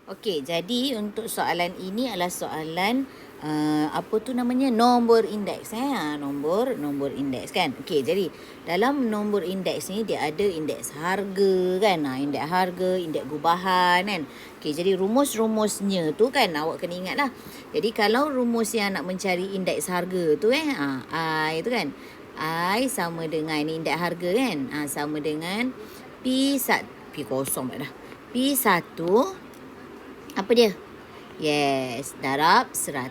Okey, jadi untuk soalan ini adalah soalan apa tu namanya, nombor indeks nombor indeks kan. Okey, jadi dalam nombor indeks ni dia ada indeks harga kan. Indeks harga, indeks gubahan kan. Okey, jadi rumus-rumusnya tu kan awak kena ingatlah. Jadi kalau rumus yang nak mencari indeks harga tu I tu kan. I sama dengan indeks harga kan. Sama dengan P kosong dah. P1 apa dia? Yes, darab 100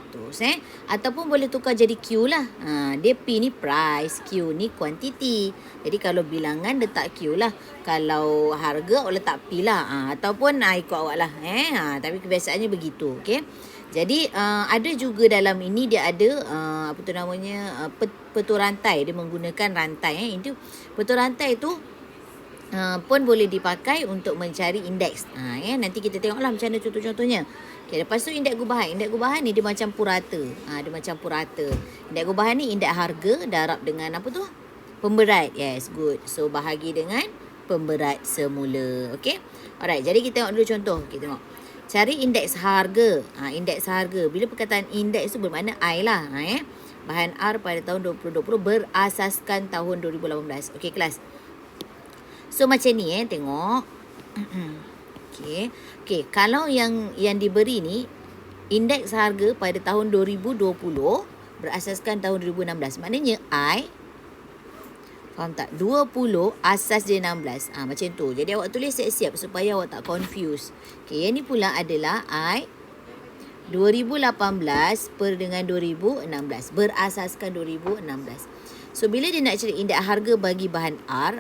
Ataupun boleh tukar jadi Q lah. Dia P ni price, Q ni quantity. Jadi kalau bilangan letak Q lah. Kalau harga awak letak P lah. Ataupun ikut awak lah. Tapi kebiasaannya begitu. Okay? Jadi ada juga dalam ini dia ada apa tu namanya petua rantai. Dia menggunakan rantai. Itu petua rantai tu pun boleh dipakai untuk mencari indeks. Nanti kita tengoklah macam mana contoh-contohnya. Okay, lepas tu indeks gubahan. Indeks gubahan ni dia macam purata. Dia macam purata. Indeks gubahan ni indeks harga darab dengan apa tu? Pemberat. Yes, good. So bahagi dengan pemberat semula. Okay. Alright, jadi kita tengok dulu contoh. Kita tengok. Cari indeks harga. Indeks harga. Bila perkataan indeks tu bermakna I lah. Bahan R pada tahun 2020 berasaskan tahun 2018. Okay, kelas. So macam ni tengok. Okey. Okey, kalau yang diberi ni indeks harga pada tahun 2020 berasaskan tahun 2016. Maknanya I faham tak? 20 asas dia 16. Macam tu. Jadi awak tulis siap-siap supaya awak tak confuse. Okey, yang ni pula adalah I 2018 per dengan 2016 berasaskan 2016. So bila dia nak cari indeks harga bagi bahan R.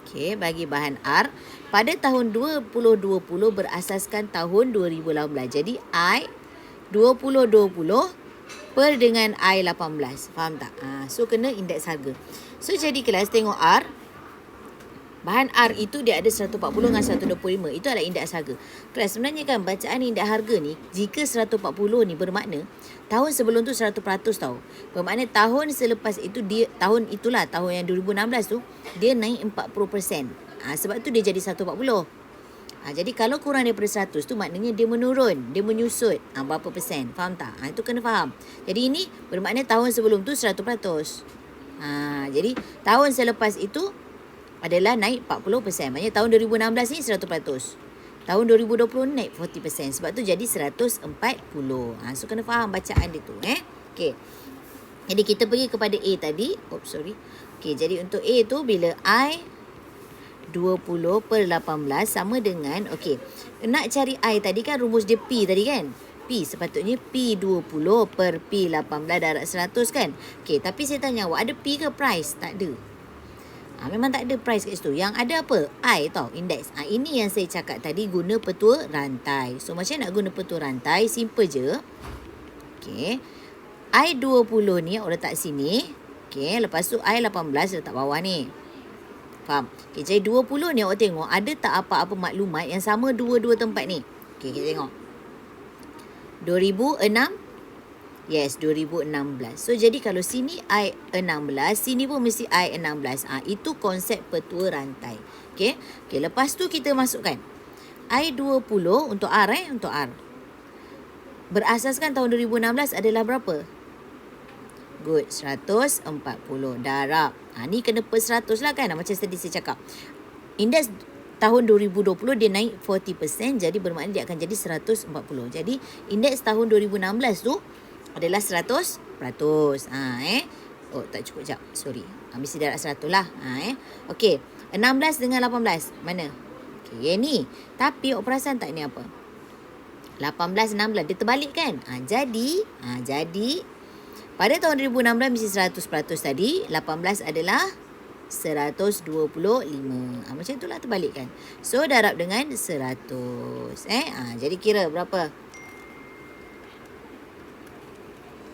Okey, bagi bahan R pada tahun 2020 berasaskan tahun 2018. Jadi I 2020 per dengan I 18. Faham tak? So kena indeks harga. So jadi kelas tengok R. Bahan R itu dia ada 140 dengan 125. Itu adalah indeks harga. Kelas sebenarnya kan bacaan indeks harga ni jika 140 ni bermakna tahun sebelum tu 100% tau. Bermakna tahun selepas itu tahun yang 2016 tu dia naik 40%. Sebab tu dia jadi 140. Jadi kalau kurang daripada 100 tu maknanya dia menurun, dia menyusut berapa persen. Faham tak? Itu kena faham. Jadi ini bermakna tahun sebelum tu 100%. Jadi tahun selepas itu adalah naik 40%. Maksudnya tahun 2016 ni 100%. Tahun 2020 naik 40%. Sebab tu jadi 140. So kena faham bacaan dia tu. Okay. Jadi kita pergi kepada A tadi. Okay, jadi untuk A tu bila I 20 per 18 sama dengan, okay, nak cari I tadi kan rumus dia P tadi kan. P sepatutnya P20 per P18 darab 100 kan. Okay, tapi saya tanya awak ada P ke price? Tak ada. Memang tak ada price kat situ. Yang ada apa? I tau, indeks. Ini yang saya cakap tadi guna petua rantai. So macam nak guna petua rantai? Simple je. Okay. I20 ni awak letak sini. Okay. Lepas tu I18 letak bawah ni. Faham? Okay. Jadi 20 ni awak tengok ada tak apa-apa maklumat yang sama dua-dua tempat ni. Okay. Kita tengok. 2006. Yes, 2016. So, jadi kalau sini I16, sini pun mesti I16. Itu konsep petua rantai. Okay. Okay, lepas tu kita masukkan. I20 untuk R untuk R. Berasaskan tahun 2016 adalah berapa? Good, 140 darab. Ni kena per 100 lah kan. Macam tadi saya cakap. Indeks tahun 2020 dia naik 40%. Jadi bermakna dia akan jadi 140. Jadi indeks tahun 2016 tu adalah 100%. Tak cukup jap. Sorry. Mesti darab 100 lah. Okey. 16 dengan 18. Mana? Okey, yang ni. Tapi awak perasan tak ni apa? 18, 16. Dia terbalik kan? Jadi pada tahun 2016 mesti 100% tadi. 18 adalah 125. Macam itulah terbalik kan? So, darab dengan 100. Jadi kira berapa?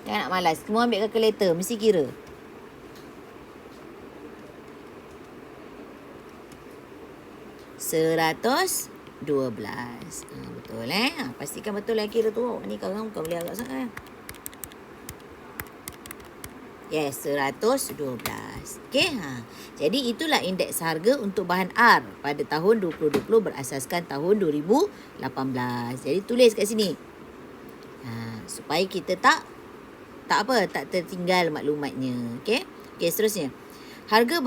Jangan nak malas. Semua ambil kalkulator. Mesti kira. Seratus 12. Betul pastikan betul kira tu. Ni sekarang bukan boleh agak sangat. Yes, 112. Okey, Jadi itulah indeks harga untuk bahan R pada tahun 2020 berasaskan tahun 2018. Jadi tulis kat sini. Supaya kita tak tertinggal maklumatnya. Okey. Okey, seterusnya. Harga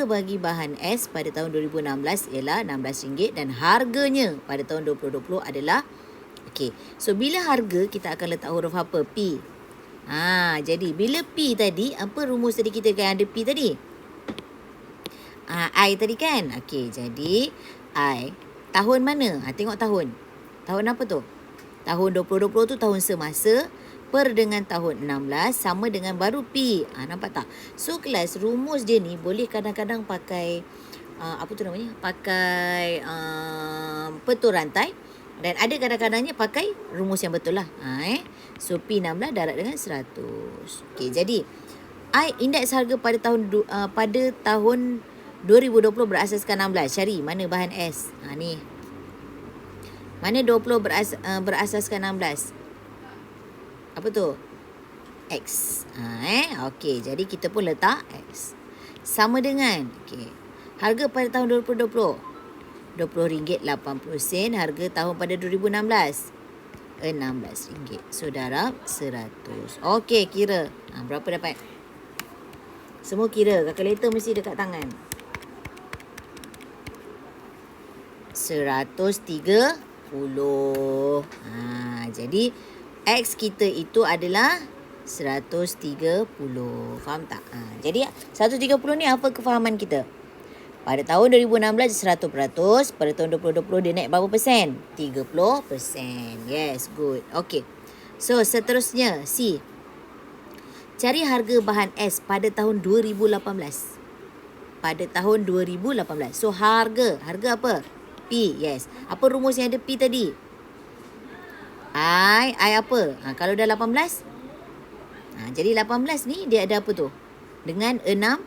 bagi bahan S pada tahun 2016 ialah RM16 dan harganya pada tahun 2020 adalah so bila harga kita akan letak huruf apa? P. Jadi bila P tadi, apa rumus tadi kita kan ada P tadi? I tadi kan? Okey, jadi I tahun mana? Tengok tahun. Tahun apa tu? Tahun 2020 tu tahun semasa per dengan tahun 16 sama dengan baru P. Nampak tak? So kelas rumus dia ni boleh kadang-kadang pakai pakai petul rantai dan ada kadang-kadangnya pakai rumus yang betul lah. So P16 darab dengan 100. Okey, jadi indeks harga pada tahun 2020 berasaskan 16. Cari mana bahan S. Ni. Mana 20 berasaskan 16? Apa tu? X. Okey, jadi kita pun letak X. Sama dengan, harga pada tahun 2020. RM20.80. Harga tahun pada 2016. RM16. So, darab 100. Okey, kira. Berapa dapat? Semua kira. Kalkulator mesti dekat tangan. 130. Jadi X kita itu adalah 130. Faham tak? Jadi 130 ni apa kefahaman kita? Pada tahun 2016 100%. Pada tahun 2020 dia naik berapa persen? 30%. Yes, good. Okay. So seterusnya C. Cari harga bahan S pada tahun 2018. Pada tahun 2018. So harga apa? P. Yes. Apa rumus yang ada P tadi? I apa? Kalau dah 18. Jadi 18 ni dia ada apa tu? Dengan 16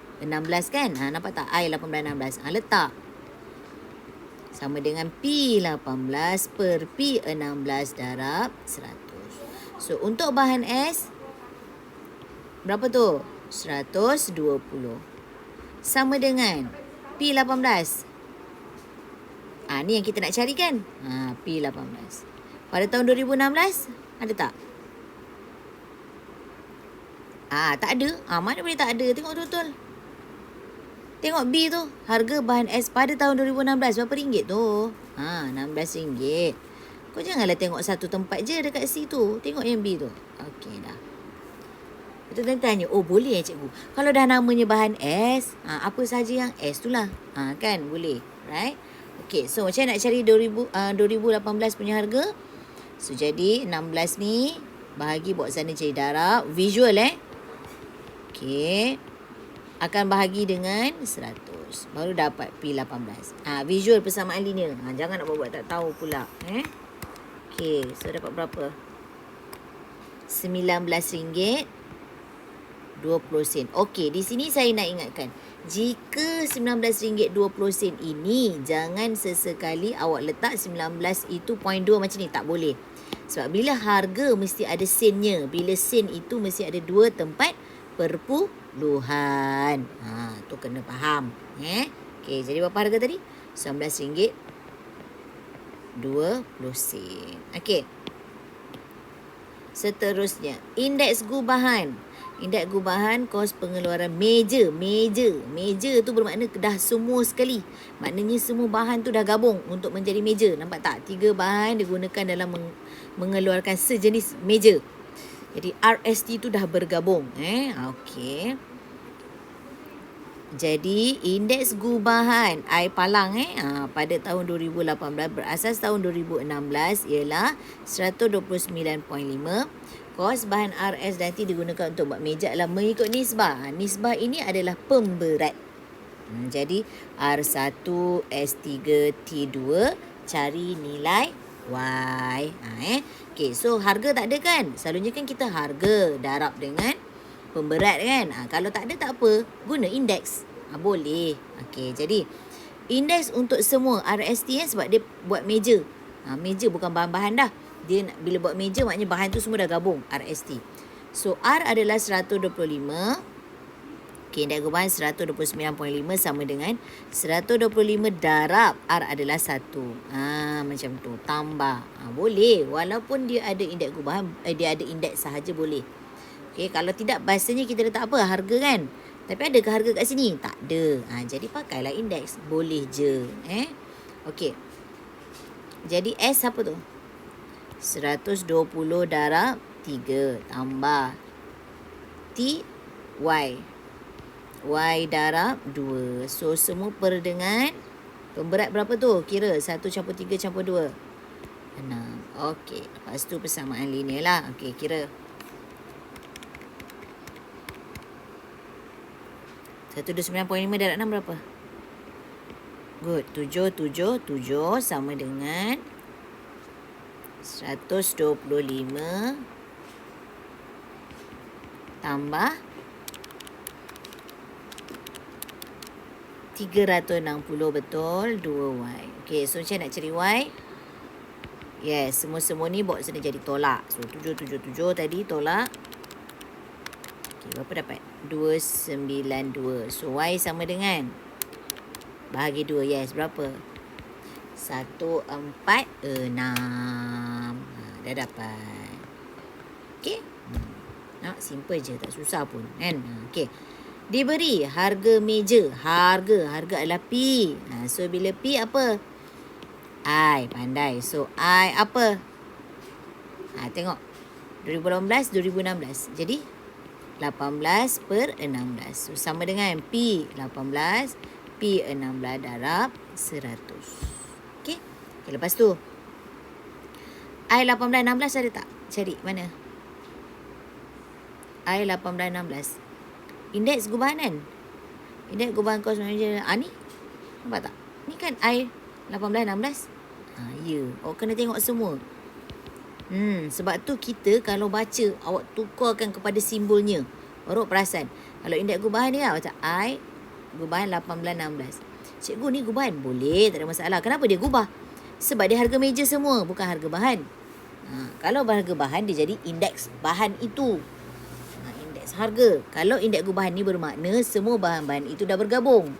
kan? Nampak tak? I 18, 16. Letak. Sama dengan P18 per P16 darab 100. So untuk bahan S, berapa tu? 120. Sama dengan P18. Ni yang kita nak cari kan? P18. Pada tahun 2016, ada tak? Tak ada. Mana boleh tak ada? Tengok betul-betul. Tengok B tu. Harga bahan S pada tahun 2016. Berapa ringgit tu? RM16. Kau janganlah tengok satu tempat je dekat C tu. Tengok yang B tu. Okey dah. Betul tanya. Oh boleh cikgu. Kalau dah namanya bahan S, apa saja yang S tu lah. Kan? Boleh. Right? Okey. So macam nak cari 2018 punya harga? So jadi 16 ni bahagi bawa sana jadi darab. Visual Okey. Akan bahagi dengan 100. Baru dapat P18. Visual persamaan linear. Jangan nak buat tak tahu pula. Okey. So dapat berapa? RM19.20. Okey. Di sini saya nak ingatkan. Jika RM19.20 ini, jangan sesekali awak letak 19 itu 0.2 macam ni. Tak boleh. Sebab bila harga mesti ada sennya. Bila sen itu mesti ada 2 tempat perpuluhan. Tu kena faham. Okey, jadi berapa harga tadi? RM19.20. Okey. Seterusnya, indeks gubahan. Indeks gubahan kos pengeluaran meja. Meja tu bermakna dah semua sekali. Maknanya semua bahan tu dah gabung untuk menjadi meja. Nampak tak? 3 bahan digunakan dalam mengeluarkan sejenis meja. Jadi RST tu dah bergabung. Okey. Jadi indeks gubahan I palang pada tahun 2018 berasas tahun 2016 ialah 129.5. Kos bahan RS nanti digunakan untuk buat meja adalah mengikut nisbah. Nisbah ini adalah pemberat. Jadi R1 S3 T2 cari nilai Y. Okey, so harga tak ada kan? Selalunya kan kita harga darab dengan pemberat kan? Kalau tak ada tak apa, guna indeks. Boleh. Okey, jadi indeks untuk semua RST sebab dia buat meja. Meja bukan bahan-bahan dah. Dia bila buat meja maknanya bahan tu semua dah gabung RST. So, R adalah 125. Okey, indeks gubahan 129.5 sama dengan 125 darab R adalah 1. Macam tu. Tambah. Boleh. Walaupun dia ada indeks gubahan, dia ada indeks sahaja boleh. Okey, kalau tidak bahasanya kita letak apa? Harga kan? Tapi adakah harga kat sini? Tak ada. Jadi pakailah indeks. Boleh je. Okey. Jadi S apa tu? 120 darab 3 tambah T Y. Y darab 2. So, semua per dengan pemberat berapa tu? Kira 1 campur 3 campur 2. 6. Okey. Lepas tu persamaan linear lah. Okey, kira. 129.5 darab 6 berapa? Good. 7 sama dengan 125 tambah 360 betul 2Y. Okey, so saya nak cari Y. Yes, semua ni box ni jadi tolak. So 777 tadi tolak. Okey, berapa dapat? 292. So Y sama dengan bahagi 2. Yes, berapa? 146. Dah dapat. Okey. Simple je, tak susah pun kan. Okey. Diberi harga meja. Harga adalah P. So, bila P apa? I. Pandai. So, I apa? Tengok. 2018, 2016. Jadi, 18 per 16. So, sama dengan P 18, P 16 darab 100. Okey. Lepas tu. I 18, 16 ada tak? Cari. Mana? I 18, 16. Indeks gubahan kan? Indeks gubahan kos manager. Ni? Nampak tak? Ni kan I 18, 16. Ya. Awak kena tengok semua. Sebab tu kita kalau baca, awak tukarkan kepada simbolnya. Baru perasan. Kalau indeks gubahan dia macam I gubahan 18, 16. Cikgu ni gubahan? Boleh, tak ada masalah. Kenapa dia gubah? Sebab dia harga meja semua, bukan harga bahan. Kalau harga bahan, dia jadi indeks bahan itu. Harga. Kalau indeks gubahan ni bermakna semua bahan-bahan itu dah bergabung.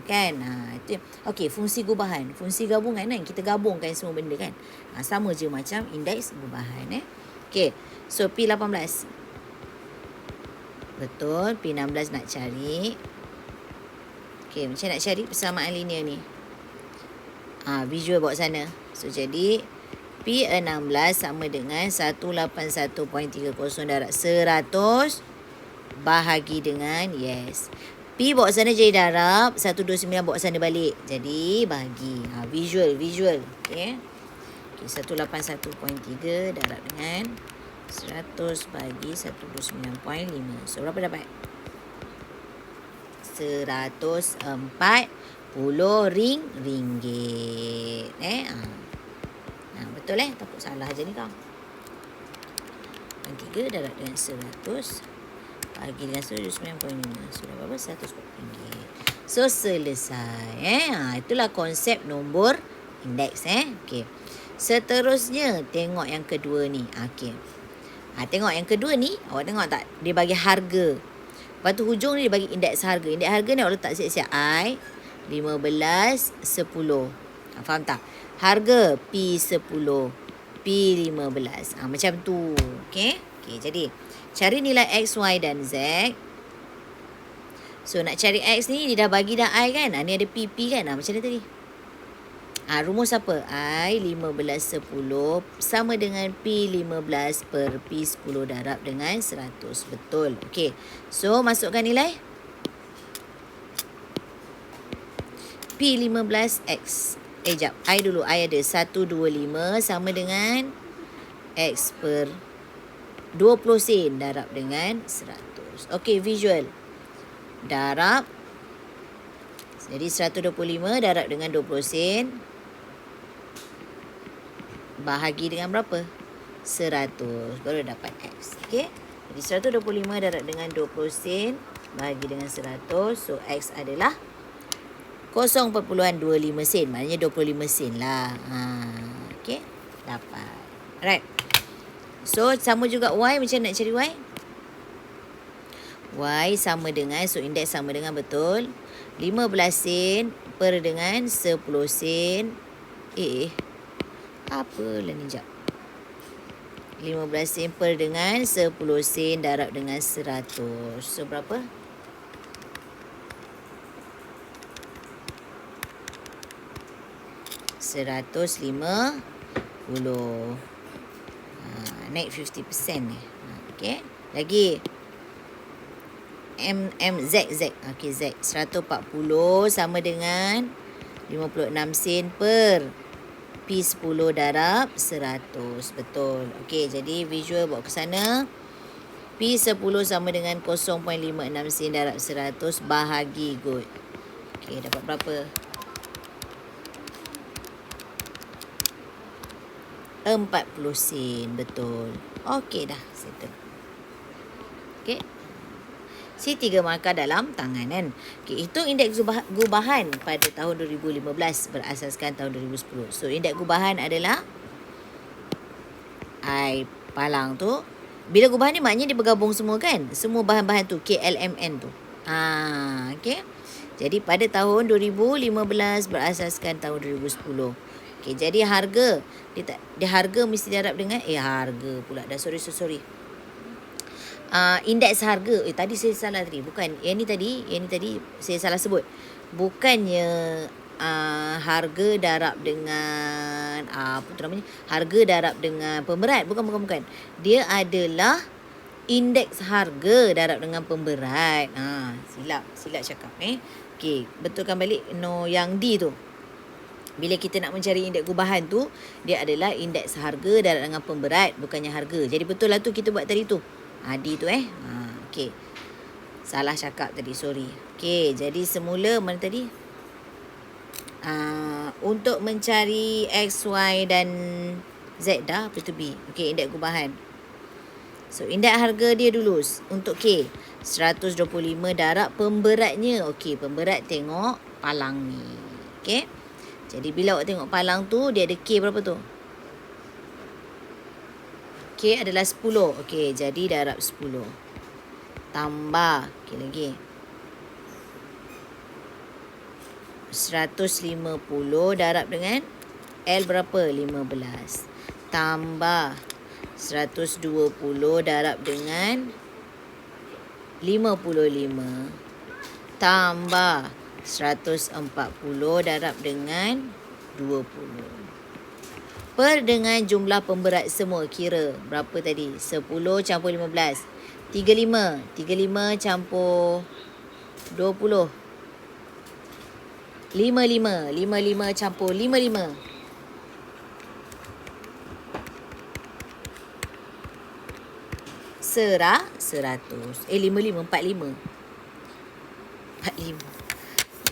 Kan? Itu. Okey, fungsi gubahan. Fungsi gabungan kan? Kita gabungkan semua benda kan? Sama je macam indeks gubahan. Okey. So, P18. Betul. P16 nak cari. Okey, macam nak cari persamaan linear ni. Visual bawa sana. So, jadi P16 sama dengan 181.30 darab 100 bahagi dengan, yes. P bawa sana jadi darab, 129 bawa sana balik. Jadi, bahagi. Visual. Okay. 181.3 darab dengan 100 bagi 129.5. So, berapa dapat? 140 ringgit. Betul takut salah je ni kau. 3 darab dengan 100 bagi dengan 129.5. So, dah berapa? 140 ringgit. So, selesai. Itulah konsep nombor indeks. Okey. Seterusnya, tengok yang kedua ni. Okey. Tengok yang kedua ni, awak tengok tak? Dia bagi harga. Lepas tu hujung ni dia bagi indeks harga. Indeks harga ni awak letak siap-siap. I 15, 10. Faham tak? Harga P10, P15. Macam tu. Okey. Jadi cari nilai X, Y dan Z. So, nak cari X ni, dia dah bagi dah I kan? Ni ada P kan? Macam mana tadi? Rumus apa? I 15, 10 sama dengan P15 per P10 darab dengan 100. Betul. Okey. So, masukkan nilai. P15X. Jap. I dulu. I ada 125 sama dengan X per 20 sen darab dengan 100. Okey, visual. Darab. Jadi 125 darab dengan 20 sen. Bahagi dengan berapa? 100. Baru dapat X. Okey. Jadi 125 darab dengan 20 sen. Bahagi dengan 100. So, X adalah 0.25 sen. Maknanya 25 sen lah. Okey. Dapat. Alright. So sama juga Y. Macam nak cari Y? Y sama dengan, so indeks sama dengan betul 15 sen per dengan 10 sen. Apalah ni jap. 15 sen per dengan 10 sen darab dengan 100. So berapa? 150. Naik 50% ni. Okey. Lagi. Z. Okey, Z. 140 sama dengan 56 sen per P10 darab 100. Betul. Okey, jadi visual bawa ke sana. P10 sama dengan 0.56 sen darab 100 bahagi good. Okey, dapat berapa? 40 sen. Betul. Okey dah. Settle. Okey. Si 3 markah dalam tangan kan. Okey, itu indeks gubahan pada tahun 2015 berasaskan tahun 2010. So, indeks gubahan adalah I palang tu. Bila gubahan ni maknanya dia bergabung semua kan. Semua bahan-bahan tu. KLMN tu. Okey. Jadi pada tahun 2015 berasaskan tahun 2010. Okey, jadi harga dia harga mesti diharap dengan harga pula dah. Sorry. Indeks harga. Tadi saya salah tadi. Bukan. Yang ni tadi saya salah sebut. Bukannya harga darab dengan apa tu namanya? Harga darab dengan pemberat. Bukan. Dia adalah indeks harga darab dengan pemberat. Silap cakap Okey, betulkan balik yang D tu. Bila kita nak mencari indeks gubahan tu, dia adalah indeks harga darab dengan pemberat, bukannya harga. Jadi betul lah tu kita buat tadi tu. D tu okey. Salah cakap tadi, sorry. Okey, jadi semula mana tadi? Untuk mencari X, Y dan Z dah, apa tu B? Okey, indeks gubahan. So, indeks harga dia dulu untuk K. 125 darab pemberatnya. Okey, pemberat tengok palang ni. Okey. Jadi, bila awak tengok palang tu, dia ada K berapa tu? K adalah 10. Okey, jadi darab 10. Tambah. Okey, lagi. 150 darab dengan L berapa? 15. Tambah 120 darab dengan 55. Tambah 140 darab dengan 20. Per dengan jumlah pemberat semua. Kira berapa tadi? 10 campur 15. 35. 35 campur 20. 55. 55 campur 55. 100. 55. 45.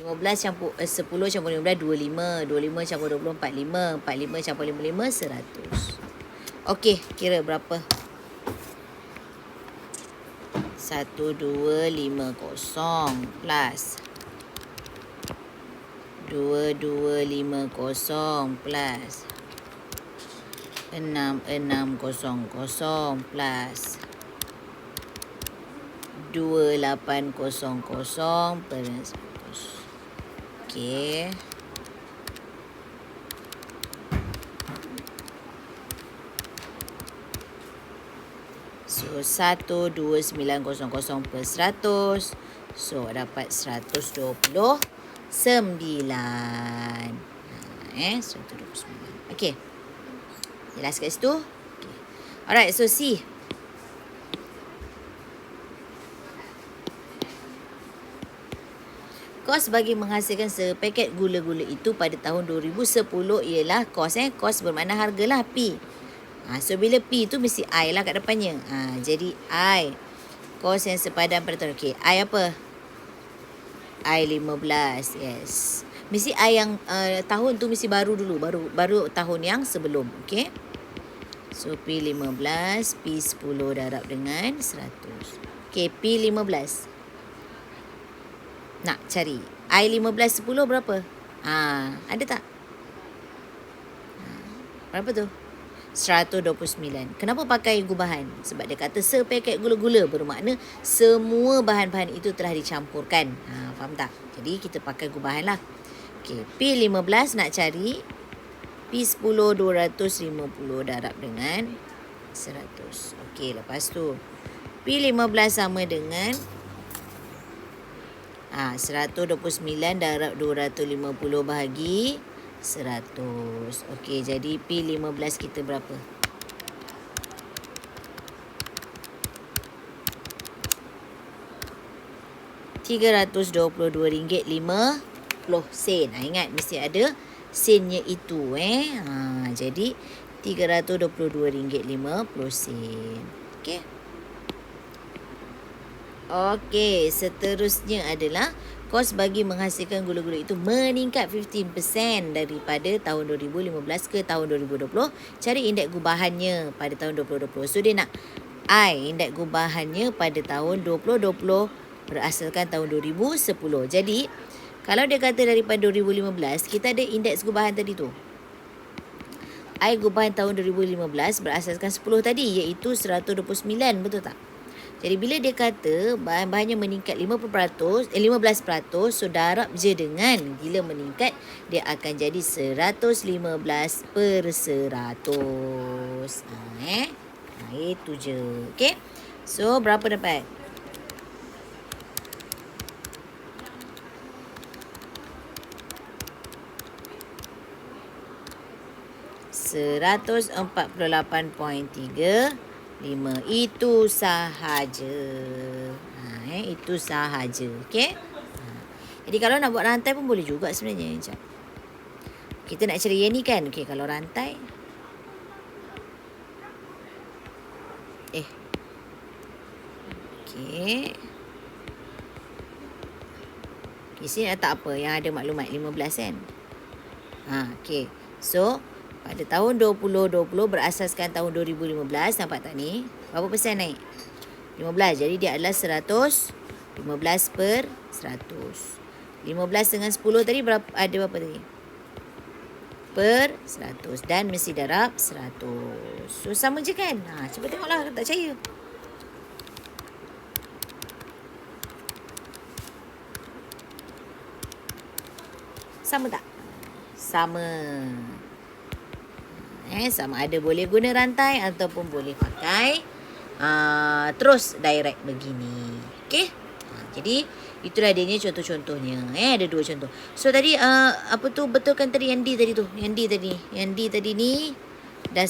15 campur 10 campur 15 25. 25 campur 20 45. 45 campur 55 100. Okey, kira berapa? 1250 plus 2250 plus 6600 plus 2800 per 100. Okey. So 12900 per 100. So dapat 129. 129. Okey. Jelas kat situ? Okay. Alright, so C. Kos bagi menghasilkan sepaket gula-gula itu pada tahun 2010 ialah kos. Kos bermakna harga lah, P. So bila P tu mesti I lah kat depannya. Jadi I. Kos yang sepadan pada tahun. Okay, I apa? I 15. Yes. Mesti I yang tahun tu mesti baru dulu. Baru tahun yang sebelum. Okay. So P15. P10 darab dengan 100. Okay, P15. Nak cari I 15 10 berapa? Ada tak? Berapa tu? 129. Kenapa pakai gubahan? Sebab dia kata sepaket gula-gula, bermakna semua bahan-bahan itu telah dicampurkan. Faham tak? Jadi kita pakai gubahan lah. Okey, P15 nak cari. P10 250 darab dengan 100. Okey, lepas tu P15 sama dengan 129 darab 250 bahagi 100. Okey, jadi P15 kita berapa? RM322.50. Ingat mesti ada sennya itu jadi RM322.50. Okey. Okey, seterusnya adalah kos bagi menghasilkan gula-gula itu meningkat 15% daripada tahun 2015 ke tahun 2020. Cari indeks gubahannya pada tahun 2020. So dia nak indeks gubahannya pada tahun 2020 berasaskan tahun 2010. Jadi kalau dia kata daripada 2015, kita ada indeks gubahan tadi tu. Gubahan tahun 2015 berasaskan 10 tadi, iaitu 129, betul tak? Jadi bila dia kata bahan-bahannya meningkat 15%, so darab je dengan bila meningkat, dia akan jadi 115/100. Itu je. Okey. So berapa dapat? RM148.35. Itu sahaja. Itu sahaja. Okey. Jadi kalau nak buat rantai pun boleh juga sebenarnya. Sekejap. Kita nak cari yang ni kan. Okey, kalau rantai. Okey. Di sini tak apa. Yang ada maklumat 15 kan. Okey. So pada tahun 2020 berasaskan tahun 2015, nampak tak ni? Berapa persen naik? 15. Jadi dia adalah 100. 15/100. 15 dengan 10 tadi berapa? Ada berapa tadi? Per 100. Dan mesti darab 100. So sama je kan? Cuba tengoklah, tak percaya. Sama tak? Sama. Sama ada boleh guna rantai ataupun boleh pakai terus direct begini. Okey. Jadi itulah dia contoh-contohnya. Ada 2 contoh. So tadi betulkan tadi yang D tadi tu. Yang D tadi ni dah